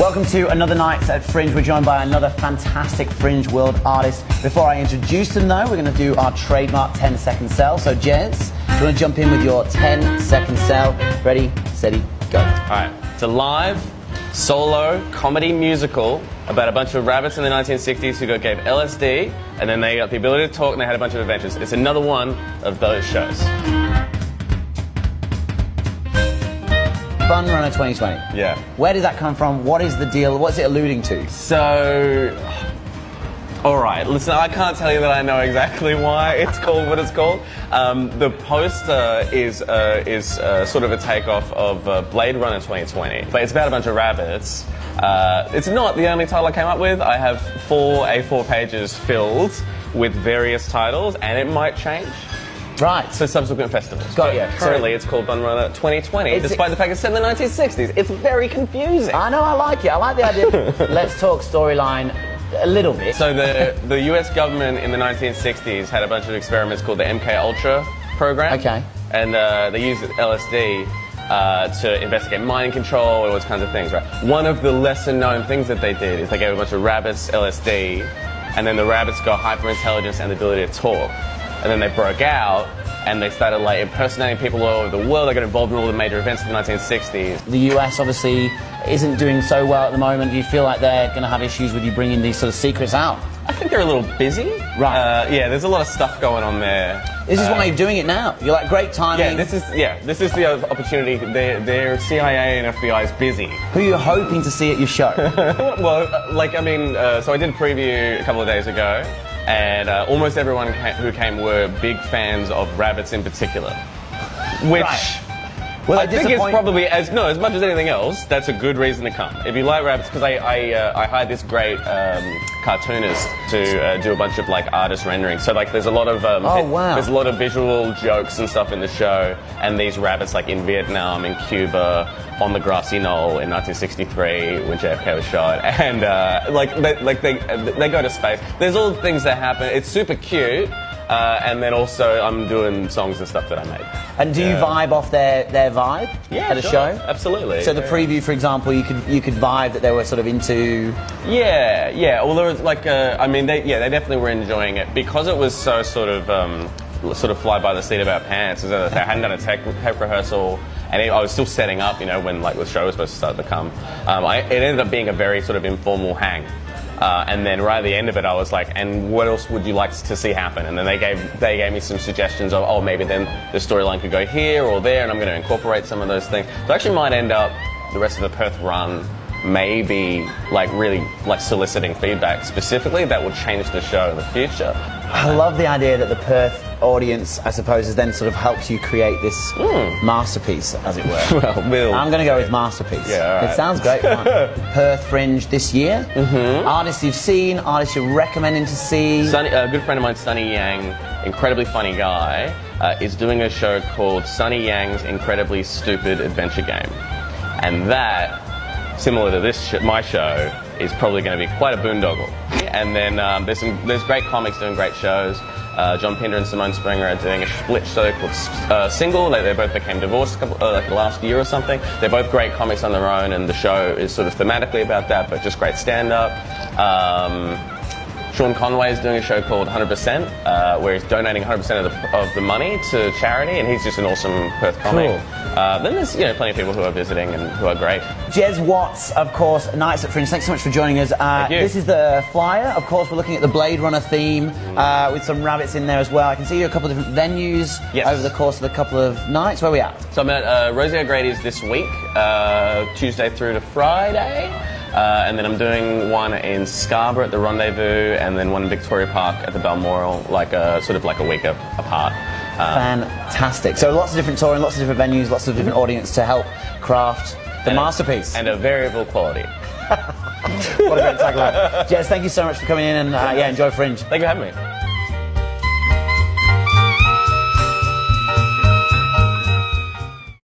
Welcome to another night at Fringe. We're joined by another fantastic Fringe World artist. Before I introduce them though, we're going to do our trademark 10-second sell. So Jez, you want to jump in with your 10-second sell? Ready, steady, go. Alright, it's a live, solo, comedy musical about a bunch of rabbits in the 1960s who gave LSD, and then they got the ability to talk and they had a bunch of adventures. It's another one of those shows. Bun Runner 2020. Yeah. Where did that come from? What is the deal? What's it alluding to? So, alright, listen, I can't tell you that I know exactly why it's called what it's called. The poster is sort of a takeoff of Blade Runner 2020, but it's about a bunch of rabbits. It's not the only title I came up with. I have 4 A4 pages filled with various titles, and it might change. Right. So subsequent festivals. Got you. Currently it's called Bun Runner 2020, despite the fact it's set in the 1960s. It's very confusing. I know, I like it. I like the idea. Let's talk storyline a little bit. So the US government in the 1960s had a bunch of experiments called the MK Ultra program. Okay. And they used LSD to investigate mind control and all those kinds of things, right? One of the lesser known things that they did is they gave a bunch of rabbits LSD, and then the rabbits got hyper-intelligence and the ability to talk. And then they broke out, and they started like impersonating people all over the world. They got involved in all the major events in the 1960s. The US obviously isn't doing so well at the moment. Do you feel like they're going to have issues with you bringing these sort of secrets out? I think they're a little busy. Right. Yeah, there's a lot of stuff going on there. This is why you're doing it now. You're like, great timing. Yeah, this is the opportunity. Their CIA and FBI is busy. Who are you hoping to see at your show? Well, so I did a preview a couple of days ago, and almost everyone who came were big fans of rabbits in particular. Which, well, I think is probably, as much as anything else, that's a good reason to come. If you like rabbits, because I hired this great cartoonist to do a bunch of like artist renderings. So like there's a lot of there's a lot of visual jokes and stuff in the show, and these rabbits like in Vietnam, in Cuba, on the grassy knoll in 1963 when JFK was shot, and they go to space. There's all the things that happen. It's super cute. And then also I'm doing songs and stuff that I made. And do you vibe off their vibe at a show? Absolutely. So the preview, for example, you could vibe that they were sort of into. Yeah. Well, there was like they definitely were enjoying it because it was so sort of fly by the seat of our pants. They hadn't done a tape rehearsal, and I was still setting up. When like the show was supposed to start to come, it ended up being a very sort of informal hang. And then right at the end of it, I was like, and what else would you like to see happen? And then they gave me some suggestions of, maybe then the storyline could go here or there, and I'm going to incorporate some of those things. So I actually might end up the rest of the Perth run maybe like really like soliciting feedback specifically that will change the show in the future. I love the idea that the Perth audience, I suppose, has then sort of helped you create this masterpiece, as it were. Well, I'm going to go with masterpiece. Yeah, all right. It sounds great fun. Perth Fringe this year. Artists you've seen, artists you're recommending to see. A good friend of mine, Sunny Yang, incredibly funny guy, is doing a show called Sunny Yang's Incredibly Stupid Adventure Game. And that, similar to my show, is probably going to be quite a boondoggle. And then there's great comics doing great shows. John Pinder and Simone Springer are doing a split show called Single. They both became divorced last year or something. They're both great comics on their own, and the show is sort of thematically about that, but just great stand-up. Sean Conway is doing a show called 100%, where he's donating 100% of the money to charity, and he's just an awesome Perth comic. Cool. Then there's plenty of people who are visiting and who are great. Jez Watts, of course, Nights at Fringe. Thanks so much for joining us. Thank you. This is the flyer. Of course, we're looking at the Blade Runner theme with some rabbits in there as well. I can see you at a couple of different venues over the course of a couple of nights. Where are we at? So I'm at Rosie O'Grady's this week, Tuesday through to Friday. And then I'm doing one in Scarborough at the Rendezvous, and then one in Victoria Park at the Balmoral, sort of like a week apart. Fantastic. So lots of different touring, lots of different venues, lots of different audience to help craft the masterpiece. And a variable quality. What a great tagline. Jez, thank you so much for coming in, and enjoy Fringe. Thank you for having me.